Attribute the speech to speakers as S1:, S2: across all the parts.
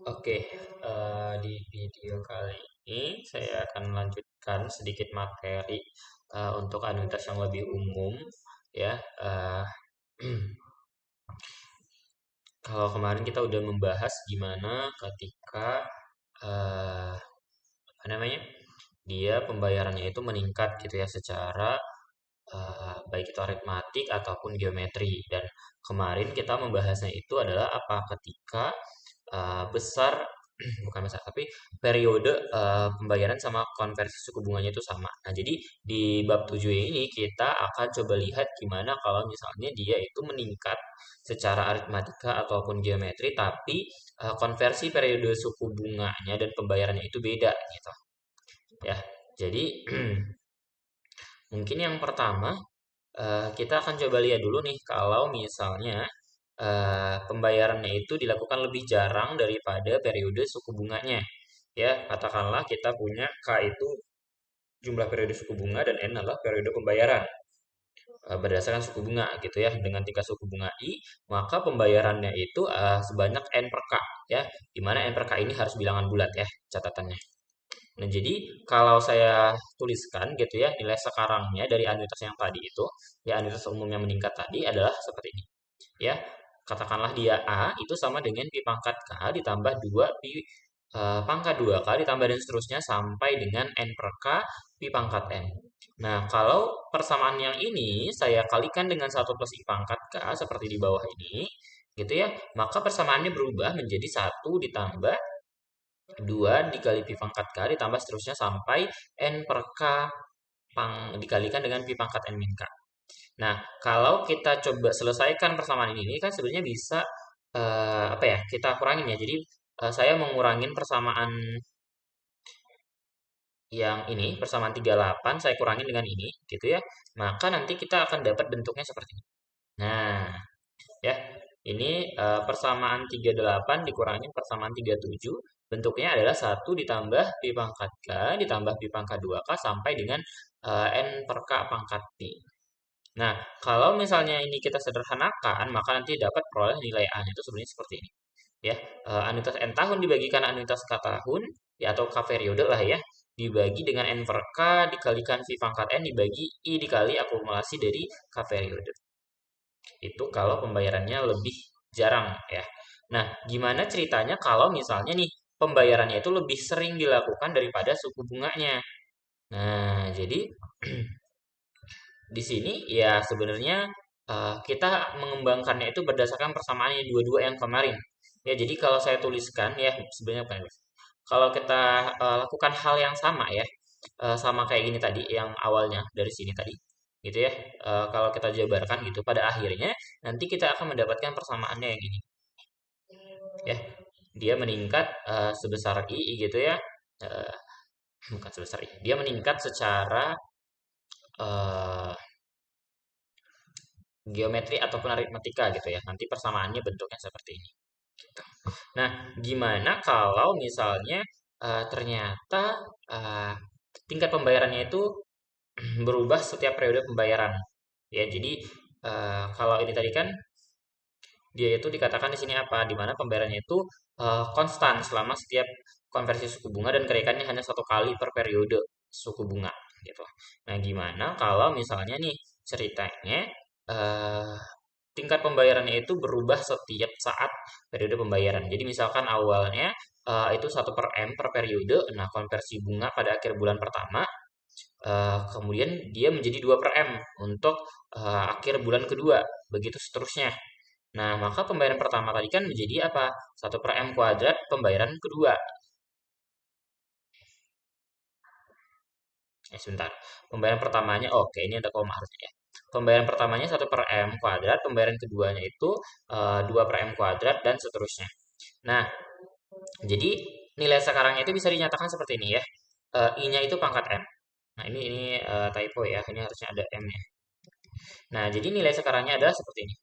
S1: Oke, di video kali ini saya akan melanjutkan sedikit materi untuk anuitas yang lebih umum ya. Kalau kemarin kita udah membahas gimana ketika eh, apa namanya dia pembayarannya itu meningkat gitu ya secara baik itu aritmatik ataupun geometri. Dan kemarin kita membahasnya itu adalah apa ketika besar bukan besar tapi periode pembayaran sama konversi suku bunganya itu sama. Nah, jadi di bab 7 ini kita akan coba lihat gimana kalau misalnya dia itu meningkat secara aritmatika ataupun geometri tapi konversi periode suku bunganya dan pembayarannya itu beda gitu ya. Jadi mungkin yang pertama kita akan coba lihat dulu nih kalau misalnya pembayarannya itu dilakukan lebih jarang daripada periode suku bunganya. Ya, katakanlah kita punya K itu jumlah periode suku bunga dan N adalah periode pembayaran berdasarkan suku bunga gitu ya. Dengan tingkat suku bunga I, maka pembayarannya itu sebanyak N per K ya. Di mana N per K ini harus bilangan bulat ya catatannya. Nah, jadi kalau saya tuliskan gitu ya, nilai sekarangnya dari anuitas yang tadi itu, ya anuitas umum yang meningkat tadi adalah seperti ini. Ya, katakanlah dia A itu sama dengan pi pangkat K ditambah 2 pi pangkat 2K ditambah dan seterusnya sampai dengan N per K pi pangkat N. Nah, kalau persamaan yang ini saya kalikan dengan 1 plus I pangkat K seperti di bawah ini, gitu ya, maka persamaannya berubah menjadi 1 ditambah 2 dikali pi pangkat K ditambah seterusnya sampai N per K dikalikan dengan pi pangkat N min K. Nah, kalau kita coba selesaikan persamaan ini kan sebenarnya bisa apa ya? Kita kurangin ya. Jadi saya mengurangin persamaan yang ini, persamaan 38 saya kurangin dengan ini gitu ya. Maka nanti kita akan dapat bentuknya seperti ini. Nah, ya. Ini persamaan 38 dikurangin persamaan 37 bentuknya adalah 1 ditambah pi pangkat K ditambah pi pangkat 2K sampai dengan N per K pangkat Pi. Nah, kalau misalnya ini kita sederhanakan, maka nanti dapat peroleh nilai A-nya itu sebenarnya seperti ini. Ya, anuitas N tahun dibagikan anuitas K tahun, ya, atau K periode lah ya, dibagi dengan N per K dikalikan V pangkat N dibagi I dikali akumulasi dari K periode. Itu kalau pembayarannya lebih jarang ya. Nah, gimana ceritanya kalau misalnya nih pembayarannya itu lebih sering dilakukan daripada suku bunganya? Nah, jadi di sini ya sebenarnya kita mengembangkannya itu berdasarkan persamaan yang dua-dua yang kemarin. Ya, jadi kalau saya tuliskan ya sebenarnya bukan. Kalau kita lakukan hal yang sama ya, sama kayak gini tadi yang awalnya dari sini tadi, gitu ya. Kalau kita jabarkan gitu, pada akhirnya nanti kita akan mendapatkan persamaannya yang ini, ya. Dia meningkat sebesar i gitu ya, eh, bukan sebesar i. Dia meningkat secara eh, geometri ataupun aritmatika gitu ya. Nanti persamaannya bentuknya seperti ini. Gitu. Nah, gimana kalau misalnya ternyata eh, tingkat pembayarannya itu berubah setiap periode pembayaran? Ya, jadi kalau ini tadi kan dia itu dikatakan di sini apa? Di mana pembayarannya itu konstan selama setiap konversi suku bunga dan kenaikannya hanya 1 kali per periode suku bunga gitu. Nah, gimana kalau misalnya nih ceritanya eh, tingkat pembayarannya itu berubah setiap saat periode pembayaran. Jadi misalkan awalnya itu 1 per M per periode, nah konversi bunga pada akhir bulan pertama, kemudian dia menjadi 2 per M untuk akhir bulan kedua, begitu seterusnya. Nah, maka pembayaran pertama tadi kan menjadi apa? 1 per M kuadrat pembayaran kedua. Sebentar. Pembayaran pertamanya, oke ini ada koma harusnya ya. Pembayaran pertamanya 1 per M kuadrat, pembayaran keduanya itu 2 per M kuadrat dan seterusnya. Nah, jadi nilai sekarangnya itu bisa dinyatakan seperti ini ya. I-nya itu pangkat M. Nah, ini typo ya, ini harusnya ada M-nya. Nah, jadi nilai sekarangnya adalah seperti ini.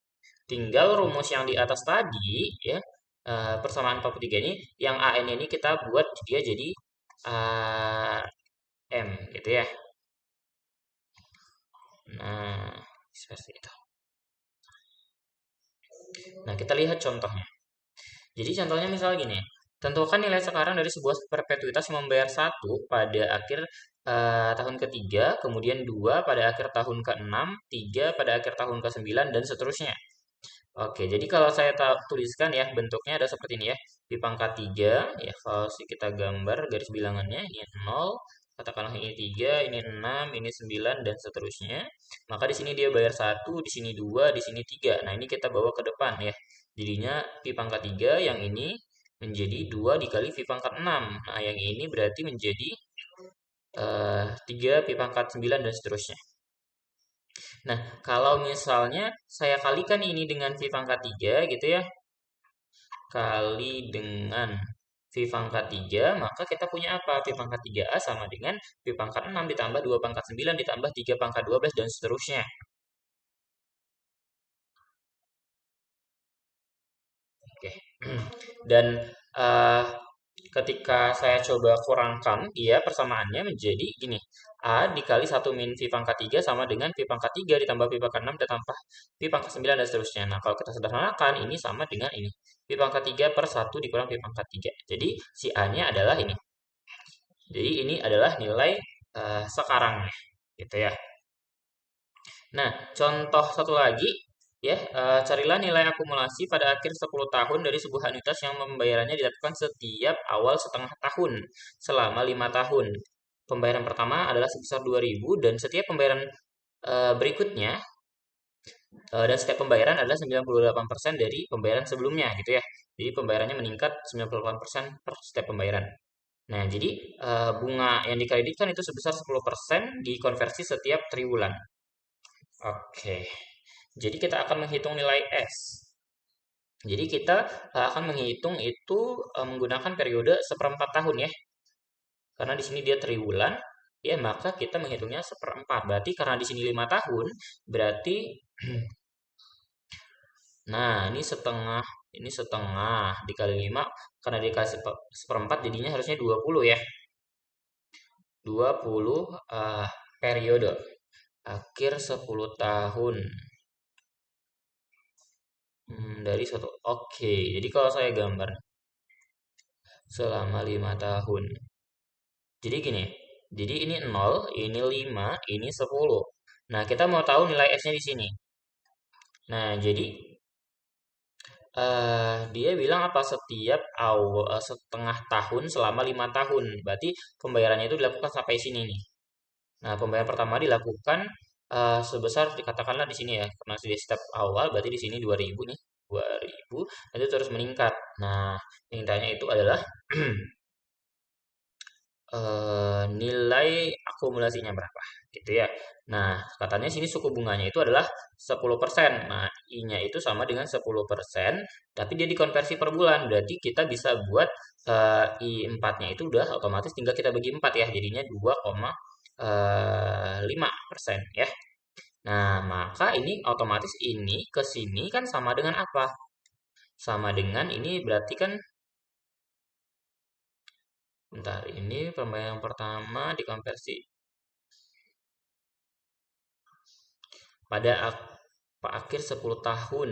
S1: Tinggal rumus yang di atas tadi ya, persamaan 43 ini, yang AN ini kita buat dia jadi M gitu ya. Nah, seperti itu. Nah, kita lihat contohnya. Jadi contohnya misal gini. Tentukan nilai sekarang dari sebuah perpetuitas yang membayar satu pada akhir tahun ketiga, kemudian 2 pada akhir tahun ke-6, 3 pada akhir tahun ke-9, dan seterusnya. Oke, jadi kalau saya tuliskan ya, bentuknya ada seperti ini ya. Pi pangkat 3, ya kalau kita gambar garis bilangannya, ini 0, katakanlah ini 3, ini 6, ini 9, dan seterusnya. Maka di sini dia bayar satu, di sini 2, di sini 3. Nah, ini kita bawa ke depan ya. Jadinya pi pangkat 3 yang ini menjadi 2 dikali pi pangkat 6. Nah, yang ini berarti menjadi 3 pi pangkat 9 dan seterusnya. Nah, kalau misalnya saya kalikan ini dengan V pangkat 3 gitu ya, kali dengan V pangkat 3, maka kita punya apa? V pangkat 3A sama dengan V pangkat 6 ditambah 2 pangkat 9 ditambah 3 pangkat 12 dan seterusnya. Oke. Dan eh, ketika saya coba kurangkan, dia persamaannya menjadi gini. A dikali 1 min V pangkat 3 sama dengan V pangkat 3 ditambah V pangkat 6 ditambah V pangkat 9 dan seterusnya. Nah, kalau kita sederhanakan, ini sama dengan ini. V pangkat 3 per 1 dikurang V pangkat 3. Jadi, si A-nya adalah ini. Jadi, ini adalah nilai sekarangnya. Gitu ya. Nah, contoh satu lagi, ya, carilah nilai akumulasi pada akhir 10 tahun dari sebuah anuitas yang pembayarannya dilakukan setiap awal setengah tahun selama 5 tahun. Pembayaran pertama adalah sebesar 2.000 dan setiap pembayaran berikutnya dan setiap pembayaran adalah 98% dari pembayaran sebelumnya gitu ya. Jadi pembayarannya meningkat 98% per setiap pembayaran. Nah, jadi bunga yang dikreditkan itu sebesar 10% dikonversi setiap triwulan. Oke. Jadi kita akan menghitung nilai S. Jadi kita akan menghitung itu menggunakan periode seperempat tahun ya. Karena di sini dia triwulan, ya maka kita menghitungnya seperempat. Berarti karena di sini 5 tahun, berarti nah ini setengah dikali 5 karena dikasih seperempat jadinya harusnya 20 ya. 20 periode akhir 10 tahun. Dari suatu oke. Jadi kalau saya gambar selama 5 tahun. Jadi gini. Jadi ini 0, ini 5, ini 10. Nah, kita mau tahu nilai S-nya di sini. Nah, jadi dia bilang apa setiap setengah tahun selama 5 tahun. Berarti pembayarannya itu dilakukan sampai sini nih. Nah, pembayaran pertama dilakukan sebesar dikatakanlah di sini ya. Karena di step awal berarti di sini 2.000 nih. 2.000 itu terus meningkat. Nah, meningkatnya itu adalah nilai akumulasinya berapa gitu ya. Nah, katanya sini suku bunganya itu adalah 10%. Nah, I-nya itu sama dengan 10%, tapi dia dikonversi per bulan. Berarti kita bisa buat I4-nya itu udah otomatis tinggal kita bagi 4 ya. Jadinya 2,5% ya. Nah, maka ini otomatis ini ke sini kan sama dengan apa? Sama dengan ini berarti kan bentar, ini pembayaran pertama dikonversi pada akhir 10 tahun.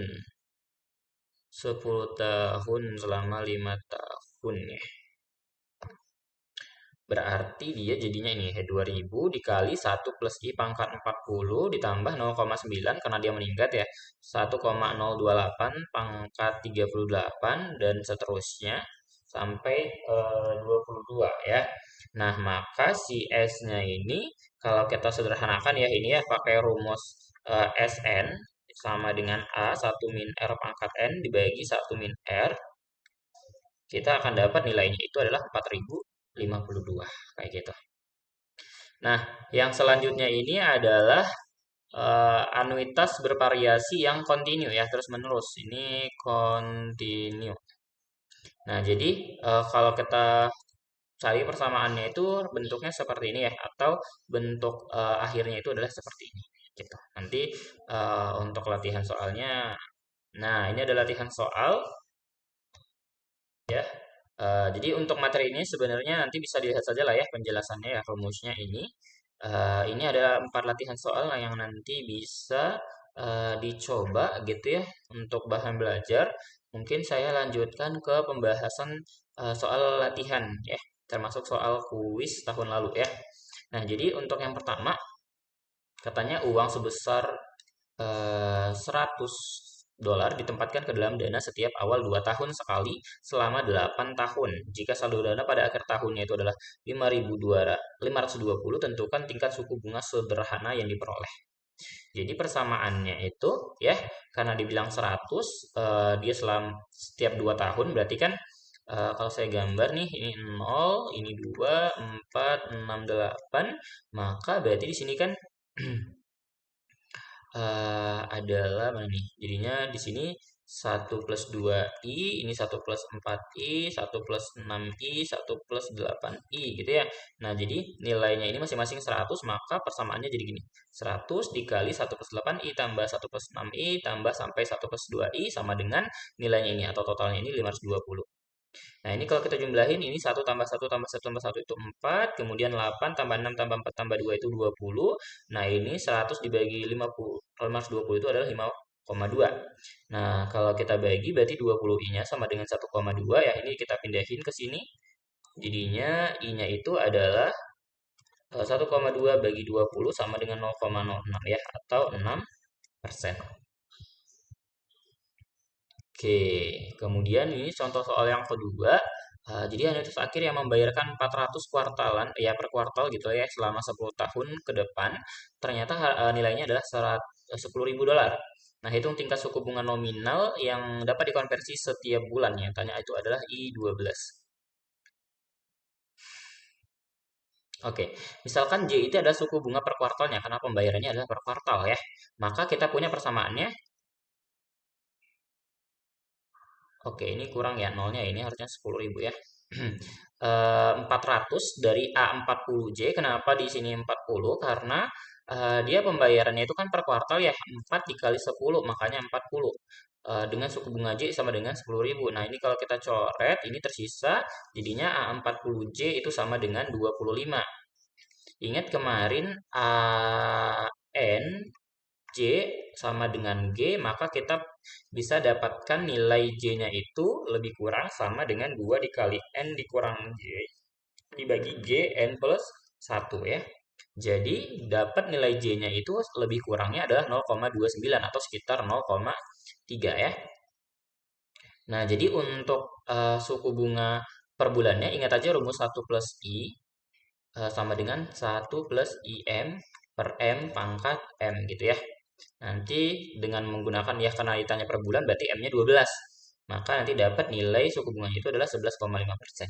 S1: 10 tahun selama 5 tahun ya. Berarti dia jadinya ini ya 2000 dikali 1 plus I pangkat 40 ditambah 0,9 karena dia meningkat ya. 1,028 pangkat 38 dan seterusnya sampai 22 ya. Nah, maka si S-nya ini kalau kita sederhanakan ya ini ya pakai rumus Sn sama dengan A 1 min R pangkat N dibagi 1 min R, kita akan dapat nilainya itu adalah 4052 kayak gitu. Nah, yang selanjutnya ini adalah anuitas bervariasi yang kontinu ya, terus-menerus. Ini kontinu. Nah, jadi kalau kita cari persamaannya itu bentuknya seperti ini ya, atau bentuk akhirnya itu adalah seperti ini. Gitu. Nanti untuk latihan soalnya, nah ini adalah latihan soal ya. Jadi untuk materi ini sebenarnya nanti bisa dilihat saja lah ya penjelasannya ya rumusnya ini. Ini ada 4 latihan soal yang nanti bisa dicoba gitu ya untuk bahan belajar. mungkin saya lanjutkan ke pembahasan soal latihan ya, termasuk soal kuis tahun lalu ya. Nah, jadi untuk yang pertama, katanya uang sebesar 100 dolar ditempatkan ke dalam dana setiap awal 2 tahun sekali selama 8 tahun. Jika saldo dana pada akhir tahunnya itu adalah 5.520, tentukan tingkat suku bunga sederhana yang diperoleh. Jadi persamaannya itu ya, karena dibilang 100, dia setiap 2 tahun berarti kan kalau saya gambar nih, ini 0, ini 2, 4, 6, 8, maka berarti di sini kan adalah mana nih? Jadinya di sini 1 plus 2i, ini 1 plus 4i, 1 plus 6i, 1 plus 8i gitu ya. Nah, jadi nilainya ini masing-masing 100, maka persamaannya jadi gini. 100 dikali 1 plus 8i tambah 1 plus 6i tambah sampai 1 plus 2i sama dengan nilainya ini atau totalnya ini 520. Nah, ini kalau kita jumlahin, ini 1 tambah 1 tambah 1 tambah 1 itu 4, kemudian 8 tambah 6 tambah 4 tambah 2 itu 20. Nah, ini 100 dibagi 50, kalau 520 itu adalah 5,2. Nah, kalau kita bagi berarti 20i-nya sama dengan 1,2 ya. Ini kita pindahin ke sini. Jadinya i-nya itu adalah 1,2 bagi 20 sama dengan 0,06 ya, atau 6%. Oke, kemudian ini contoh soal yang kedua. Jadi analitis akhir yang membayarkan 400 kuartalan, ya per kuartal gitu ya, selama 10 tahun ke depan, ternyata nilainya adalah 10.000 dolar. Nah, hitung tingkat suku bunga nominal yang dapat dikonversi setiap bulannya. Tanya itu adalah I12. Oke, misalkan J itu adalah suku bunga per kuartalnya, karena pembayarannya adalah per kuartal ya. Maka kita punya persamaannya. Oke, ini kurang ya nolnya, ini harusnya 10.000 ya. 400 dari A40J, kenapa di sini 40? Karena dia pembayarannya itu kan per kuartal ya, 4 dikali 10, makanya 40. Dengan suku bunga J sama dengan 10.000. Nah, ini kalau kita coret, ini tersisa, jadinya A40J itu sama dengan 25. Ingat kemarin AN J sama dengan G, maka kita bisa dapatkan nilai J-nya itu lebih kurang sama dengan 2 dikali N dikurang J dibagi G N plus 1 ya. Jadi dapat nilai J-nya itu lebih kurangnya adalah 0,29 atau sekitar 0,3 ya. Nah, jadi untuk suku bunga per bulannya, ingat aja rumus 1 plus I sama dengan 1 plus IM per M pangkat M gitu ya. Nanti dengan menggunakan ya, karena ditanya per bulan berarti M-nya 12. Maka nanti dapat nilai suku bunganya itu adalah 11,5%.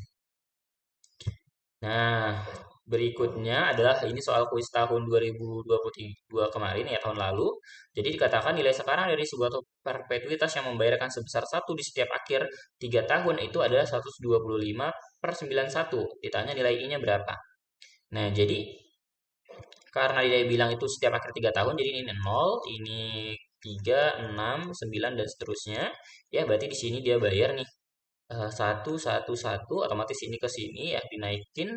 S1: Nah, berikutnya adalah ini soal kuis tahun 2022 kemarin ya, tahun lalu. Jadi dikatakan nilai sekarang dari sebuah perpetuitas yang membayarkan sebesar 1 di setiap akhir 3 tahun itu adalah 125/91. Ditanya nilai I-nya berapa. Nah, jadi karena dia bilang itu setiap akhir 3 tahun, jadi ini 0, ini 3, 6, 9, dan seterusnya. Ya, berarti di sini dia bayar nih 1, 1, 1, otomatis ini ke sini ya, dinaikin.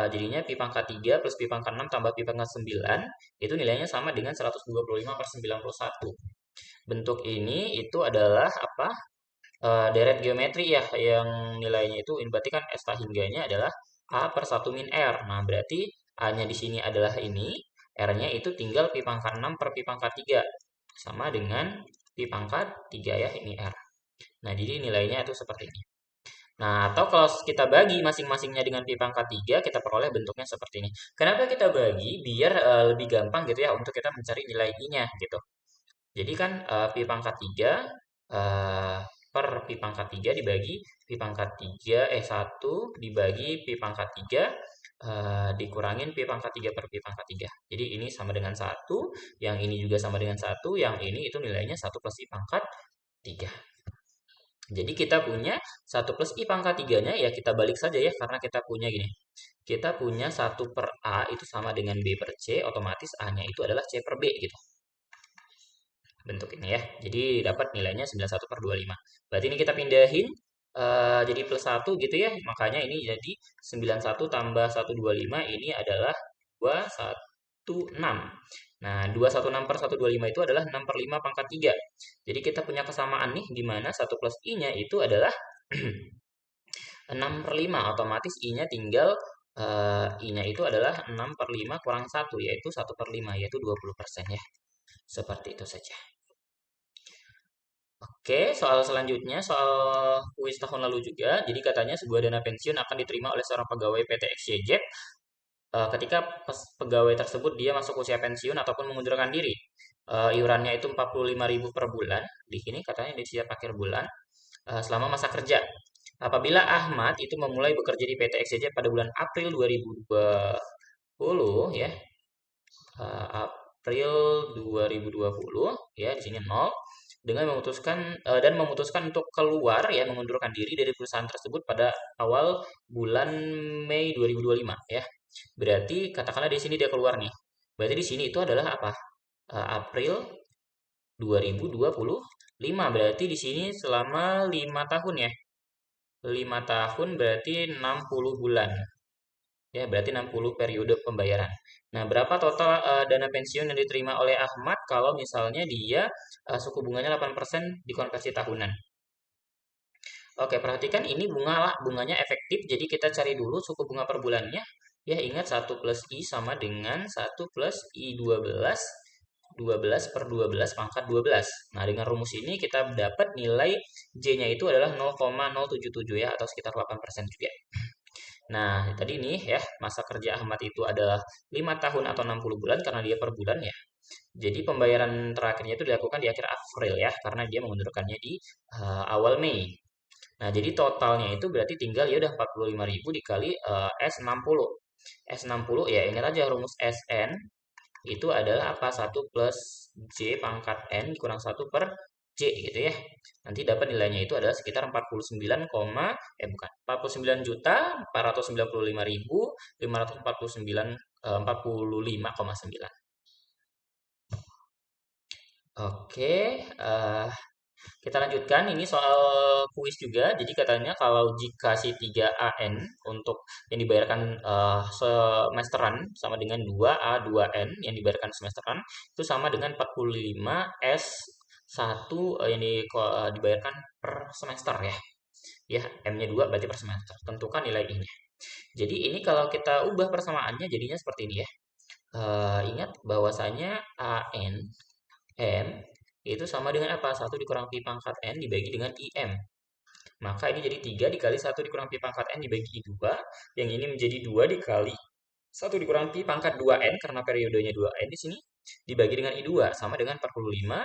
S1: Jadinya pi pangkat 3 plus pi pangkat 6 tambah pi pangkat 9, itu nilainya sama dengan 125/91. Bentuk ini itu adalah apa? Deret geometri ya, yang nilainya itu, ini berarti kan S hingganya adalah A per 1 min R. Nah, berarti A-nya di sini adalah ini, R-nya itu tinggal pi pangkat 6 per pi pangkat 3. Sama dengan pi pangkat 3 ya, ini R. Nah, jadi nilainya itu seperti ini. Nah, atau kalau kita bagi masing-masingnya dengan pi pangkat 3, kita peroleh bentuknya seperti ini. Kenapa kita bagi? Biar lebih gampang gitu ya, untuk kita mencari nilai I-nya gitu. Jadi kan pi pangkat 3 eh, per pi pangkat 3 dibagi pi pangkat 3, 1 dibagi pi pangkat 3 dikurangin pi pangkat 3 per pi pangkat 3. Jadi ini sama dengan 1, yang ini juga sama dengan 1, yang ini itu nilainya 1 plus i pangkat 3. Jadi kita punya 1 plus i pangkat 3-nya ya kita balik saja ya, karena kita punya gini. Kita punya 1 per A itu sama dengan B per C, otomatis A-nya itu adalah C per B gitu. Bentuk ini ya. Jadi dapat nilainya 91/25. Berarti ini kita pindahin jadi plus 1 gitu ya. Makanya ini jadi 91 tambah 125 ini adalah 216. Nah, 216/125 itu adalah 6/5 pangkat 3. Jadi kita punya kesamaan nih, di mana 1 plus I-nya itu adalah 6/5. Otomatis I-nya tinggal, I-nya itu adalah 6/5 kurang 1, yaitu 1/5, yaitu 20% ya. Seperti itu saja. Oke, soal selanjutnya, soal kuis tahun lalu juga. Jadi katanya sebuah dana pensiun akan diterima oleh seorang pegawai PT XYZ ketika pegawai tersebut dia masuk usia pensiun ataupun mengundurkan diri. Iurannya itu 45.000 per bulan. Di sini katanya di setiap akhir bulan selama masa kerja. Apabila Ahmad itu memulai bekerja di PT XYZ pada bulan April 2020 ya, April 2020 ya, di sini 0, dengan memutuskan untuk keluar ya, mengundurkan diri dari perusahaan tersebut pada awal bulan Mei 2025 ya. Berarti katakanlah di sini dia keluar nih. Berarti di sini itu adalah apa? April 2025. Berarti di sini selama 5 tahun ya. 5 tahun berarti 60 bulan. Ya, berarti 60 periode pembayaran. Nah, berapa total dana pensiun yang diterima oleh Ahmad kalau misalnya dia suku bunganya 8% dikonversi tahunan? Oke, perhatikan ini bunganya efektif, jadi kita cari dulu suku bunga per bulannya. Ya, ingat 1 plus I sama dengan 1 plus I 12, 12 per 12 pangkat 12. Nah, dengan rumus ini kita dapat nilai J-nya itu adalah 0,077 ya, atau sekitar 8% juga. Nah, tadi nih ya, masa kerja Ahmad itu adalah 5 tahun atau 60 bulan karena dia per bulan ya. Jadi pembayaran terakhirnya itu dilakukan di akhir April ya, karena dia mengundurkannya di awal Mei. Nah, jadi totalnya itu berarti tinggal ya udah 45.000 dikali S60. S60 ya, ingat aja rumus SN itu adalah apa? 1 plus J pangkat N kurang 1 per J gitu ya. Nanti dapat nilainya itu adalah sekitar 49, bukan, 49 juta 495.549 45,9. Oke, kita lanjutkan, ini soal kuis juga. Jadi katanya kalau jika si 3AN untuk yang dibayarkan semesteran sama dengan 2A2N yang dibayarkan semesteran itu sama dengan 45 S1 yang dibayarkan per semester ya. Ya, M-nya 2 berarti per semester. Tentukan nilai I-nya. Jadi ini kalau kita ubah persamaannya jadinya seperti ini ya. Ingat bahwasanya AN M itu sama dengan apa? 1 dikurang pi pangkat N dibagi dengan IM. Maka ini jadi 3 dikali 1 dikurang pi pangkat N dibagi I2. Yang ini menjadi 2 dikali 1 dikurang pi pangkat 2N karena periodenya 2N di sini. Dibagi dengan I2 sama dengan 45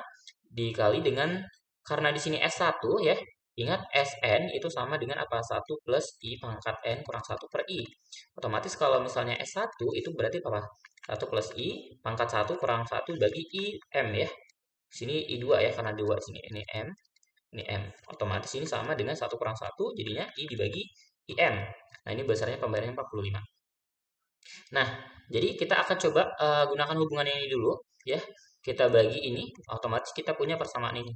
S1: dikali dengan, karena di sini S1 ya. Ingat SN itu sama dengan apa? 1 plus I pangkat N kurang 1 per I. Otomatis kalau misalnya S1 itu berarti apa? 1 plus I pangkat 1 kurang 1 bagi IM ya. Sini I2 ya, karena 2 sini. Ini M, ini M. Otomatis ini sama dengan 1 kurang 1, jadinya I dibagi IM. Nah, ini besarnya pembayarannya 45. Nah, jadi kita akan coba gunakan hubungan yang ini dulu. Ya, kita bagi ini, otomatis kita punya persamaan ini.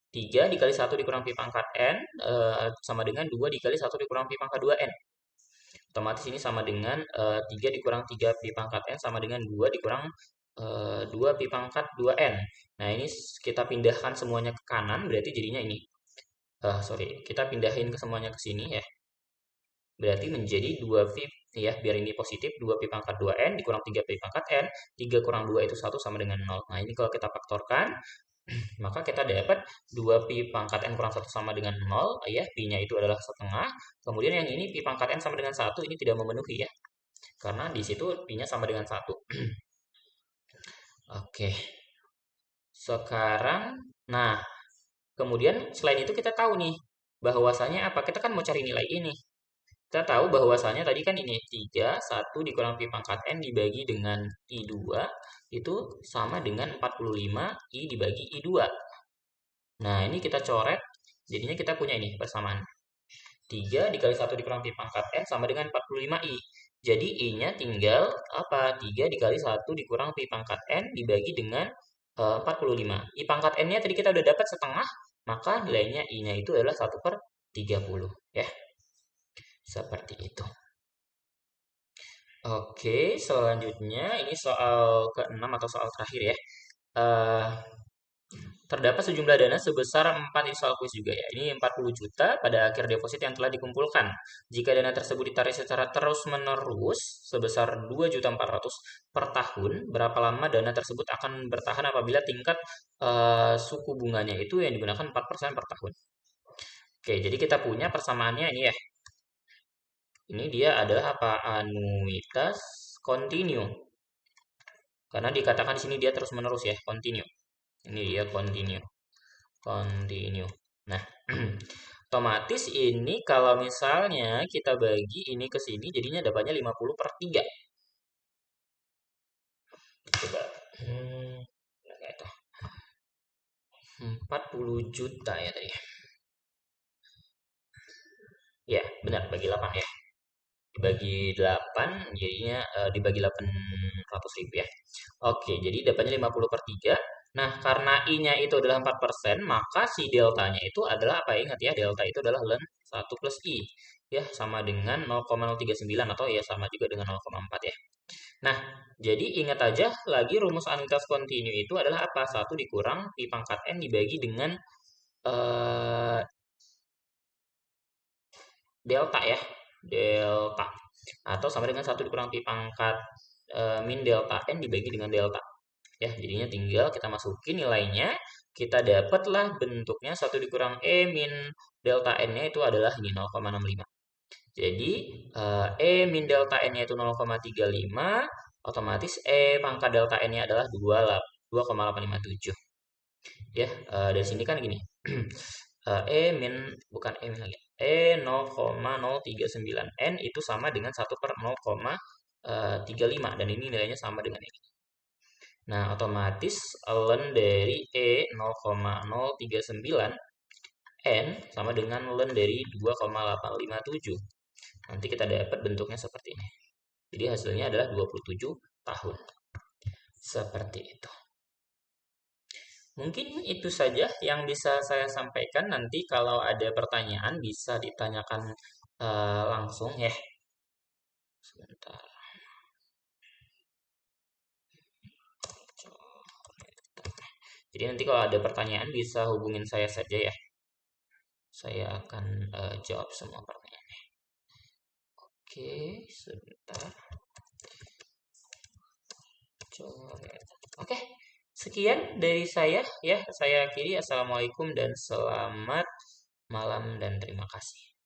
S1: 3 dikali 1 dikurang pi pangkat N sama dengan 2 dikali 1 dikurang pi pangkat 2N. Otomatis ini sama dengan 3 dikurang 3 pi pangkat N sama dengan 2 dikurang 2 pi pangkat 2N. Nah, ini kita pindahkan semuanya ke kanan, berarti jadinya ini. Kita pindahin ke semuanya ke sini ya. Berarti menjadi 2 pi ya, biar ini positif, 2 pi pangkat 2N dikurang 3 pi pangkat N, 3 kurang 2 itu 1 sama dengan 0. Nah, ini kalau kita faktorkan, maka kita dapat 2 pi pangkat N kurang 1 sama dengan 0, ya, pi-nya itu adalah setengah. Kemudian yang ini pi pangkat N sama dengan 1, ini tidak memenuhi ya. Karena di situ pi-nya sama dengan 1. Oke. Sekarang, nah, kemudian selain itu kita tahu nih, bahwasanya apa? Kita kan mau cari nilai ini. Kita tahu bahwasanya tadi kan ini 3, 1 dikurang pi pangkat N dibagi dengan I2, itu sama dengan 45 I dibagi I2. Nah, ini kita coret, jadinya kita punya ini persamaan. 3 dikali 1 dikurang pi pangkat N sama dengan 45 I. Jadi I-nya tinggal apa? 3 dikali 1 dikurang pi pangkat N dibagi dengan 45. I pangkat N-nya tadi kita udah dapat setengah, maka nilainya I-nya itu adalah 1 per 30. Ya. Seperti itu. Oke, selanjutnya ini soal ke-6 atau soal terakhir ya. Eh, Terdapat sejumlah dana sebesar 4 ini soal kuis juga ya. Ini 40 juta pada akhir deposit yang telah dikumpulkan. Jika dana tersebut ditarik secara terus-menerus sebesar 2.400.000 per tahun, berapa lama dana tersebut akan bertahan apabila tingkat suku bunganya itu yang digunakan 4% per tahun. Oke, jadi kita punya persamaannya ini ya. Ini dia adalah apa? Anuitas kontinu. Karena dikatakan di sini dia terus-menerus ya, kontinu. Ini dia kontinu. Continue. Nah, otomatis ini kalau misalnya kita bagi ini ke sini jadinya dapatnya 50/3. Coba. Nah, itu. 40 juta ya tadi. Ya, benar bagi 8 ya. Dibagi 8 jadinya dibagi 800.000 ya. Oke, jadi dapatnya 50/3. Nah, karena I-nya itu adalah 4%, maka si deltanya itu adalah apa ya? Ingat ya, delta itu adalah ln 1 plus I. Ya, sama dengan 0,039 atau ya sama juga dengan 0,4 ya. Nah, jadi ingat aja lagi rumus anuitas kontinu itu adalah apa? 1 dikurang pi pangkat N dibagi dengan eh, delta ya. Delta. Atau sama dengan 1 dikurang pi pangkat min delta N dibagi dengan delta. Ya, jadinya tinggal kita masukin nilainya, kita dapatlah bentuknya 1 dikurang E min delta N-nya itu adalah ini 0,65. Jadi, E min delta N-nya itu 0,35, otomatis E pangkat delta N-nya adalah 2,857. Ya, dari sini kan gini. E min bukan E min lagi. E 0,039 N itu sama dengan 1/0,35 dan ini nilainya sama dengan ini. Nah, otomatis ln dari E 0,039 N sama dengan ln dari 2,857. Nanti kita dapat bentuknya seperti ini. Jadi hasilnya adalah 27 tahun. Seperti itu. Mungkin itu saja yang bisa saya sampaikan. Nanti kalau ada pertanyaan bisa ditanyakan langsung ya. Sebentar. Jadi nanti kalau ada pertanyaan bisa hubungin saya saja ya. Saya akan jawab semua pertanyaan. Oke, sebentar. Coret. Oke, sekian dari saya ya. Saya akhiri. Assalamualaikum dan selamat malam dan terima kasih.